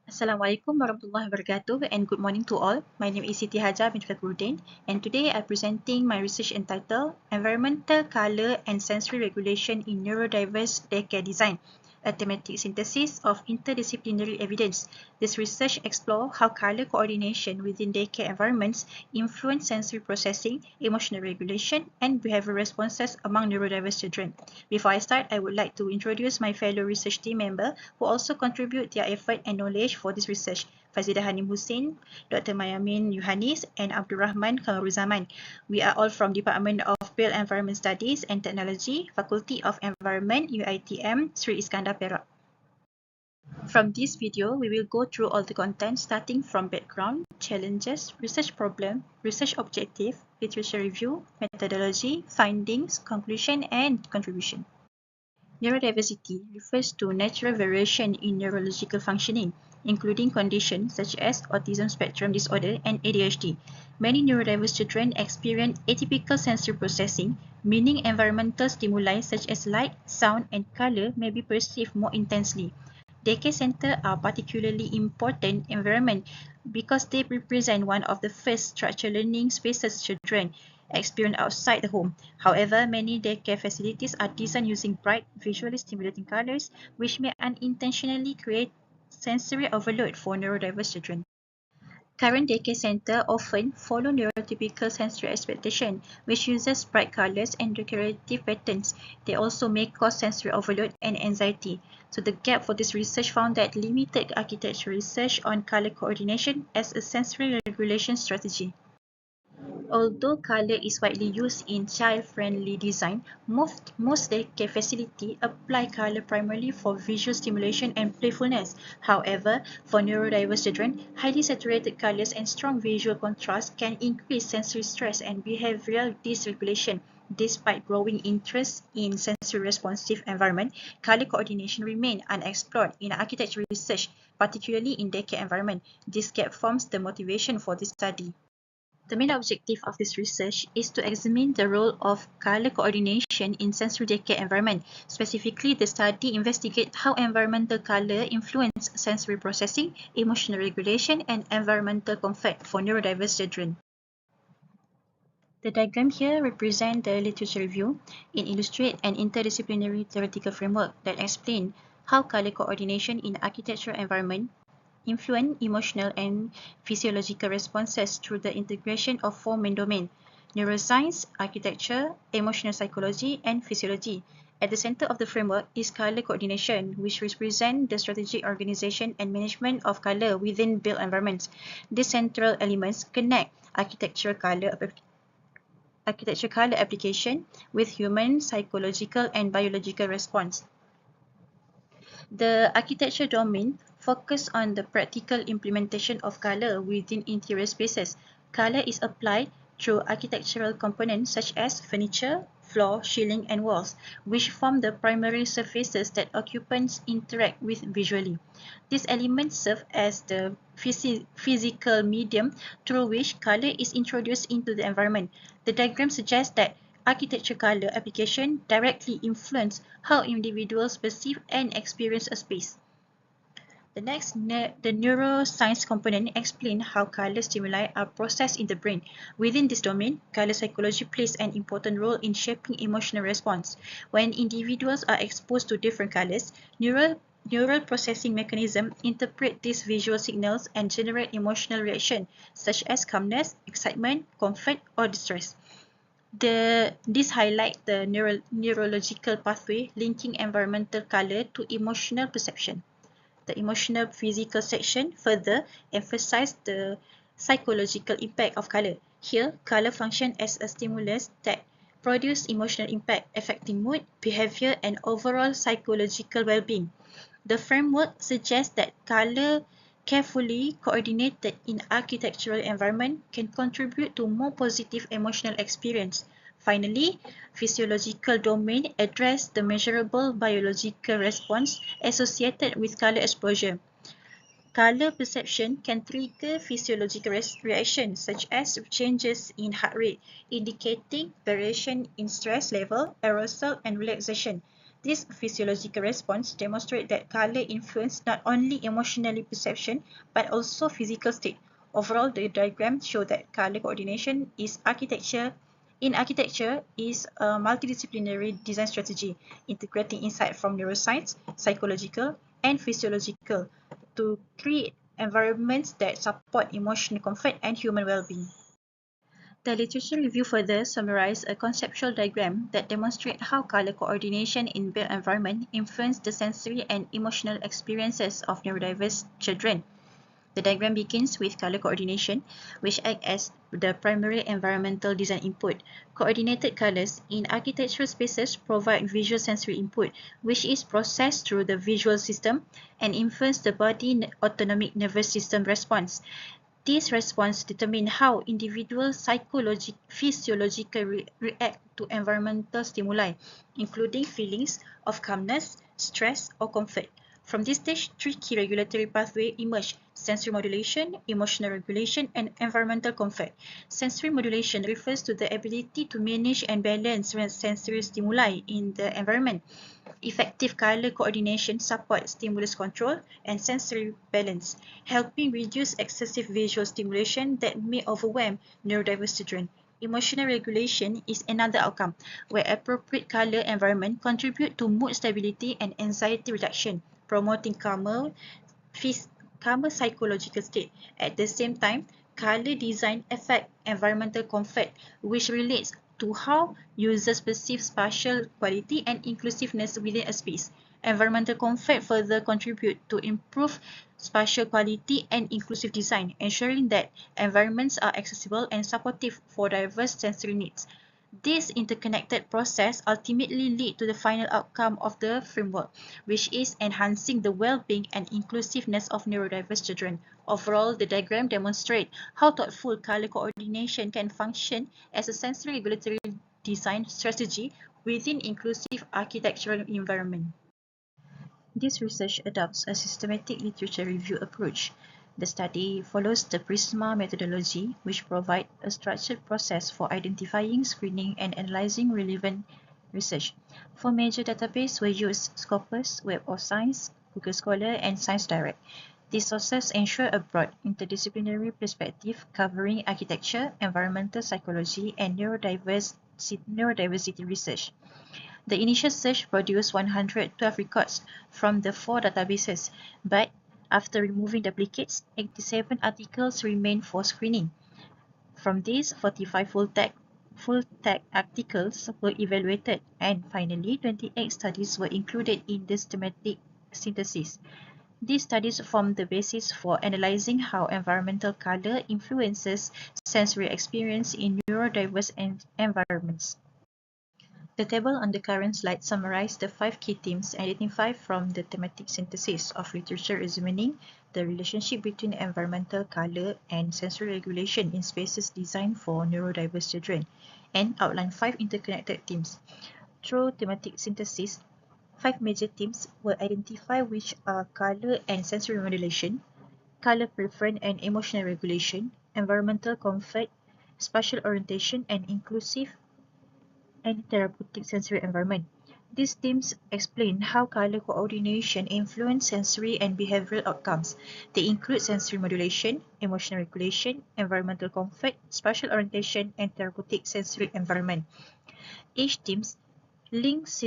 Assalamualaikum warahmatullahi wabarakatuh and good morning to all. My name is Siti Hajar bin Fakhruddin and today I'm presenting my research entitled Environmental Color and Sensory Regulation in Neurodiverse Daycare Design, a thematic synthesis of interdisciplinary evidence. This research explores how color coordination within daycare environments influence sensory processing, emotional regulation, and behavioral responses among neurodiverse children. Before I start, I would like to introduce my fellow research team member who also contribute their effort and knowledge for this research. Fazidah Hanim Hussein, Dr. Mayamin Yuhanis, and Abdul Rahman Kamaruzaman. We are all from Department of Built Environment Studies and Technology, Faculty of Environment, UiTM, Sri Iskandar Perak. From this video, we will go through all the content starting from background, challenges, research problem, research objective, literature review, methodology, findings, conclusion, and contribution. Neurodiversity refers to natural variation in neurological functioning, including conditions such as autism spectrum disorder and ADHD. Many neurodiverse children experience atypical sensory processing, meaning environmental stimuli such as light, sound, and color may be perceived more intensely. Daycare centers are particularly important environment because they represent one of the first structured learning spaces children experience outside the home. However, many daycare facilities are designed using bright, visually stimulating colors, which may unintentionally create sensory overload for neurodiverse children. Current daycare centers often follow neurotypical sensory expectation, which uses bright colors and decorative patterns. They also may cause sensory overload and anxiety. So the gap for this research found that limited architectural research on color coordination as a sensory regulation strategy. Although color is widely used in child-friendly design, most daycare facilities apply color primarily for visual stimulation and playfulness. However, for neurodiverse children, highly saturated colors and strong visual contrast can increase sensory stress and behavioral dysregulation. Despite growing interest in sensory responsive environment, color coordination remains unexplored in architectural research, particularly in daycare environment. This gap forms the motivation for this study. The main objective of this research is to examine the role of color coordination in sensory daycare environment. Specifically, the study investigates how environmental color influence sensory processing, emotional regulation, and environmental comfort for neurodiverse children. The diagram here represents the literature review. It illustrates an interdisciplinary theoretical framework that explains how color coordination in architectural environment influence emotional and physiological responses through the integration of four main domains: neuroscience, architecture, emotional psychology, and physiology. At the center of the framework is color coordination, which represents the strategic organization and management of color within built environments. These central elements connect architectural color application with human psychological and biological response. The architecture domain focuses on the practical implementation of color within interior spaces. Color is applied through architectural components such as furniture, floor, ceiling, and walls, which form the primary surfaces that occupants interact with visually. These elements serve as the physical medium through which color is introduced into the environment. The diagram suggests that architecture color application directly influence how individuals perceive and experience a space. The next, the neuroscience component explains how color stimuli are processed in the brain. Within this domain, color psychology plays an important role in shaping emotional response. When individuals are exposed to different colors, neural processing mechanisms interpret these visual signals and generate emotional reaction such as calmness, excitement, comfort, or distress. This highlights the neurological pathway linking environmental color to emotional perception. The emotional physical section further emphasizes the psychological impact of color. Here, color functions as a stimulus that produces emotional impact, affecting mood, behavior, and overall psychological well-being. The framework suggests that color carefully coordinated in architectural environment can contribute to more positive emotional experience. Finally, physiological domain address the measurable biological response associated with color exposure. Color perception can trigger physiological reactions such as changes in heart rate, indicating variation in stress level, arousal, and relaxation. This physiological response demonstrates that color influence not only emotional perception but also physical state. Overall, the diagram shows that color coordination is architecture is a multidisciplinary design strategy integrating insight from neuroscience, psychological, and physiological to create environments that support emotional comfort and human well-being. The literature review further summarized a conceptual diagram that demonstrates how color coordination in built environment influences the sensory and emotional experiences of neurodiverse children. The diagram begins with color coordination, which acts as the primary environmental design input. Coordinated colors in architectural spaces provide visual sensory input, which is processed through the visual system and influence the body autonomic nervous system response. This response determines how individuals physiologically react to environmental stimuli, including feelings of calmness, stress, or comfort. From this stage, three key regulatory pathways emerge: sensory modulation, emotional regulation, and environmental comfort. Sensory modulation refers to the ability to manage and balance sensory stimuli in the environment. Effective color coordination supports stimulus control and sensory balance, helping reduce excessive visual stimulation that may overwhelm neurodiverse children. Emotional regulation is another outcome, where appropriate color environment contribute to mood stability and anxiety reduction, promoting calmer psychological state. At the same time, color design affect environmental comfort, which relates to how users perceive spatial quality and inclusiveness within a space. Environmental comfort further contribute to improve spatial quality and inclusive design, ensuring that environments are accessible and supportive for diverse sensory needs. This interconnected process ultimately leads to the final outcome of the framework, which is enhancing the well-being and inclusiveness of neurodiverse children. Overall, the diagram demonstrates how thoughtful color coordination can function as a sensory regulatory design strategy within inclusive architectural environment. This research adopts a systematic literature review approach. The study follows the PRISMA methodology, which provides a structured process for identifying, screening, and analyzing relevant research. For major databases, we use Scopus, Web of Science, Google Scholar, and ScienceDirect. These sources ensure a broad interdisciplinary perspective covering architecture, environmental psychology, and neurodiversity research. The initial search produced 112 records from the four databases, but after removing duplicates, 87 articles remain for screening. From these, 45 full-text articles were evaluated, and finally, 28 studies were included in the systematic synthesis. These studies form the basis for analyzing how environmental color influences sensory experience in neurodiverse environments. The table on the current slide summarizes the 5 key themes identified from the thematic synthesis of literature examining the relationship between environmental color and sensory regulation in spaces designed for neurodiverse children, and outline 5 interconnected themes. Through thematic synthesis, 5 major themes were identified, which are color and sensory modulation, color preference and emotional regulation, environmental comfort, spatial orientation, and inclusive and therapeutic sensory environment. These themes explain how color coordination influences sensory and behavioral outcomes. They include sensory modulation, emotional regulation, environmental comfort, spatial orientation, and therapeutic sensory environment. Each theme links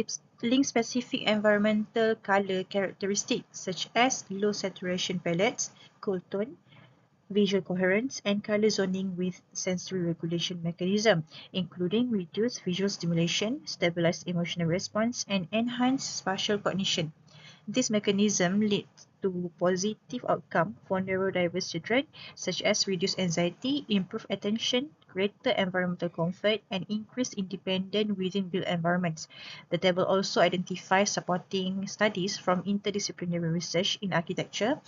specific environmental color characteristics such as low saturation palettes, cool tone, visual coherence, and color zoning with sensory regulation mechanism, including reduced visual stimulation, stabilized emotional response, and enhanced spatial cognition. This mechanism leads to positive outcome for neurodiverse children, such as reduced anxiety, improved attention, greater environmental comfort, and increased independence within built environments. The table also identifies supporting studies from interdisciplinary research in architecture,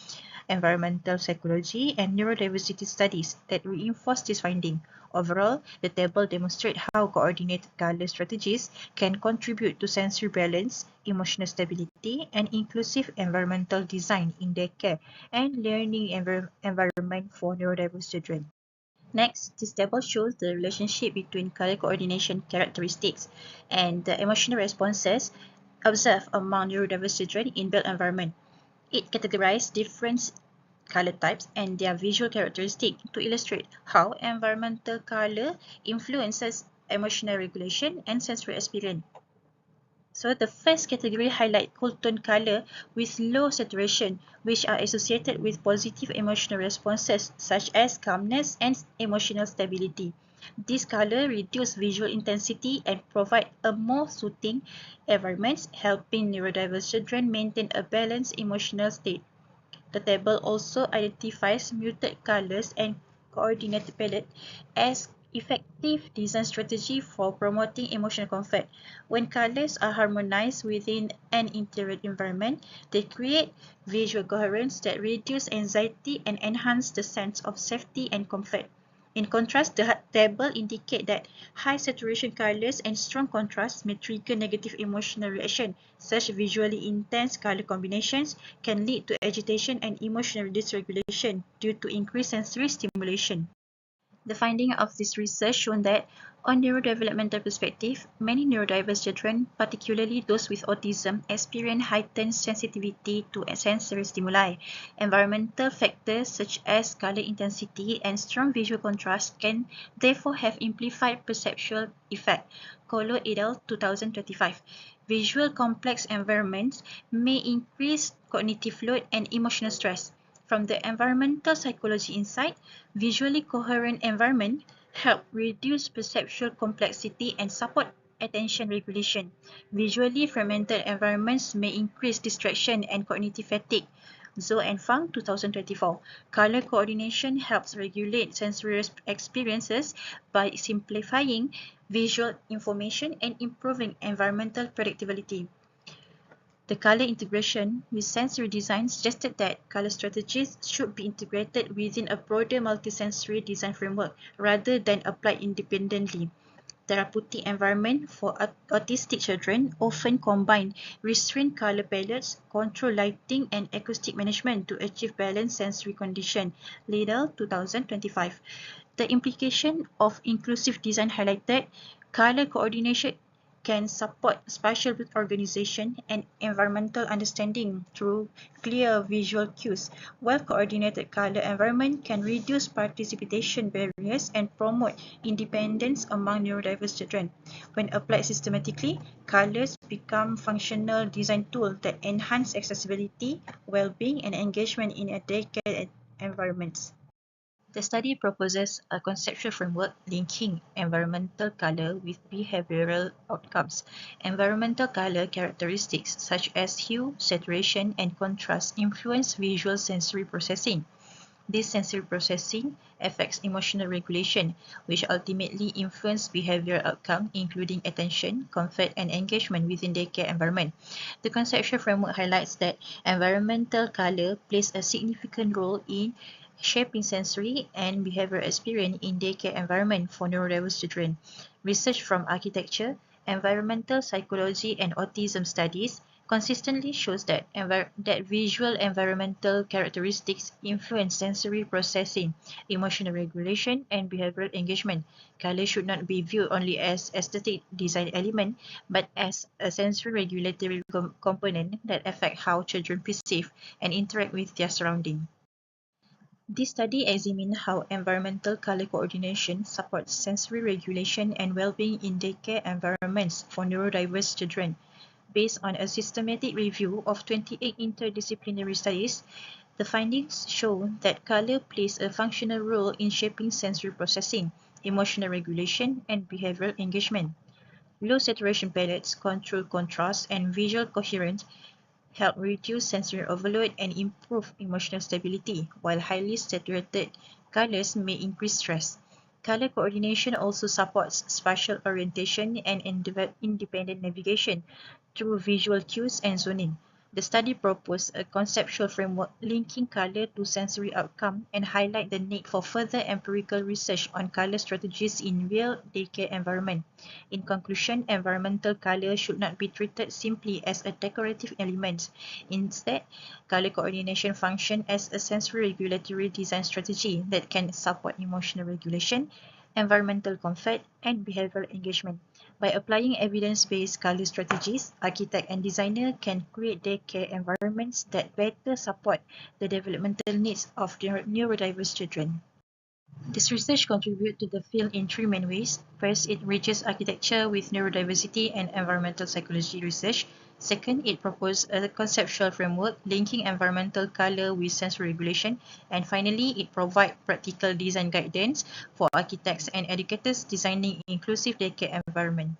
environmental psychology, and neurodiversity studies that reinforce this finding. Overall, the table demonstrates how coordinated color strategies can contribute to sensory balance, emotional stability, and inclusive environmental design in their care and learning environment for neurodiverse children. Next, this table shows the relationship between color coordination characteristics and the emotional responses observed among neurodiverse children in built environment. It categorized different color types and their visual characteristics to illustrate how environmental color influences emotional regulation and sensory experience. So the first category highlight cool tone color with low saturation, which are associated with positive emotional responses such as calmness and emotional stability. This color reduce visual intensity and provide a more soothing environment, helping neurodiverse children maintain a balanced emotional state. The table also identifies muted colors and coordinated palette as effective design strategy for promoting emotional comfort. When colors are harmonized within an interior environment, they create visual coherence that reduce anxiety and enhance the sense of safety and comfort. In contrast, the table indicates that high saturation colors and strong contrast may trigger negative emotional reaction. Such visually intense color combinations can lead to agitation and emotional dysregulation due to increased sensory stimulation. The finding of this research shown that, on neurodevelopmental perspective, many neurodiverse children, particularly those with autism, experience heightened sensitivity to sensory stimuli. Environmental factors such as color intensity and strong visual contrast can therefore have amplified perceptual effect. Kolo et al. 2025. Visual complex environments may increase cognitive load and emotional stress. From the environmental psychology insight, visually coherent environment help reduce perceptual complexity and support attention regulation. Visually fragmented environments may increase distraction and cognitive fatigue. Zhou and Fang, 2024. Color coordination helps regulate sensory experiences by simplifying visual information and improving environmental predictability. The color integration with sensory design suggested that color strategies should be integrated within a broader multisensory design framework rather than applied independently. Therapeutic environment for autistic children often combine restrained color palettes, controlled lighting, and acoustic management to achieve balanced sensory condition. Liddell, 2025. The implication of inclusive design highlighted color coordination can support spatial organization and environmental understanding through clear visual cues, while coordinated color environment can reduce participation barriers and promote independence among neurodiverse children. When applied systematically, colors become functional design tools that enhance accessibility, well-being, and engagement in a daycare environments. The study proposes a conceptual framework linking environmental color with behavioral outcomes. Environmental color characteristics such as hue, saturation, and contrast influence visual sensory processing. This sensory processing affects emotional regulation, which ultimately influence behavioral outcome, including attention, comfort, and engagement within the care environment. The conceptual framework highlights that environmental color plays a significant role in shaping sensory and behavioral experience in daycare environment for neurodiverse children. Research from architecture, environmental psychology, and autism studies consistently shows that visual environmental characteristics influence sensory processing, emotional regulation, and behavioral engagement. Color should not be viewed only as aesthetic design element, but as a sensory regulatory component that affect how children perceive and interact with their surrounding. This study examined how environmental color coordination supports sensory regulation and well-being in daycare environments for neurodiverse children. Based on a systematic review of 28 interdisciplinary studies, the findings show that color plays a functional role in shaping sensory processing, emotional regulation, and behavioral engagement. Low saturation palettes, control contrast, and visual coherence help reduce sensory overload and improve emotional stability, while highly saturated colors may increase stress. Color coordination also supports spatial orientation and independent navigation through visual cues and zoning. The study proposed a conceptual framework linking color to sensory outcome and highlight the need for further empirical research on color strategies in real daycare environment. In conclusion, environmental color should not be treated simply as a decorative element. Instead, color coordination functions as a sensory regulatory design strategy that can support emotional regulation, environmental comfort, and behavioral engagement. By applying evidence-based color strategies, architect and designer can create daycare environments that better support the developmental needs of neurodiverse children. This research contributes to the field in three main ways. First, it enriches architecture with neurodiversity and environmental psychology research. Second, it proposes a conceptual framework linking environmental color with sensory regulation. And finally, it provides practical design guidance for architects and educators designing inclusive daycare environment.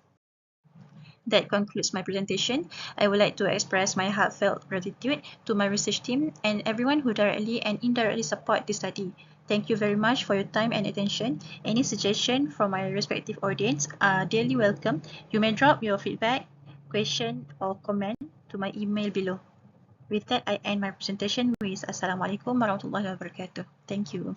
That concludes my presentation. I would like to express my heartfelt gratitude to my research team and everyone who directly and indirectly support this study. Thank you very much for your time and attention. Any suggestion from my respective audience are dearly welcome. You may drop your feedback, question or comment to my email below. With that, I end my presentation with Assalamualaikum warahmatullahi wabarakatuh. Thank you.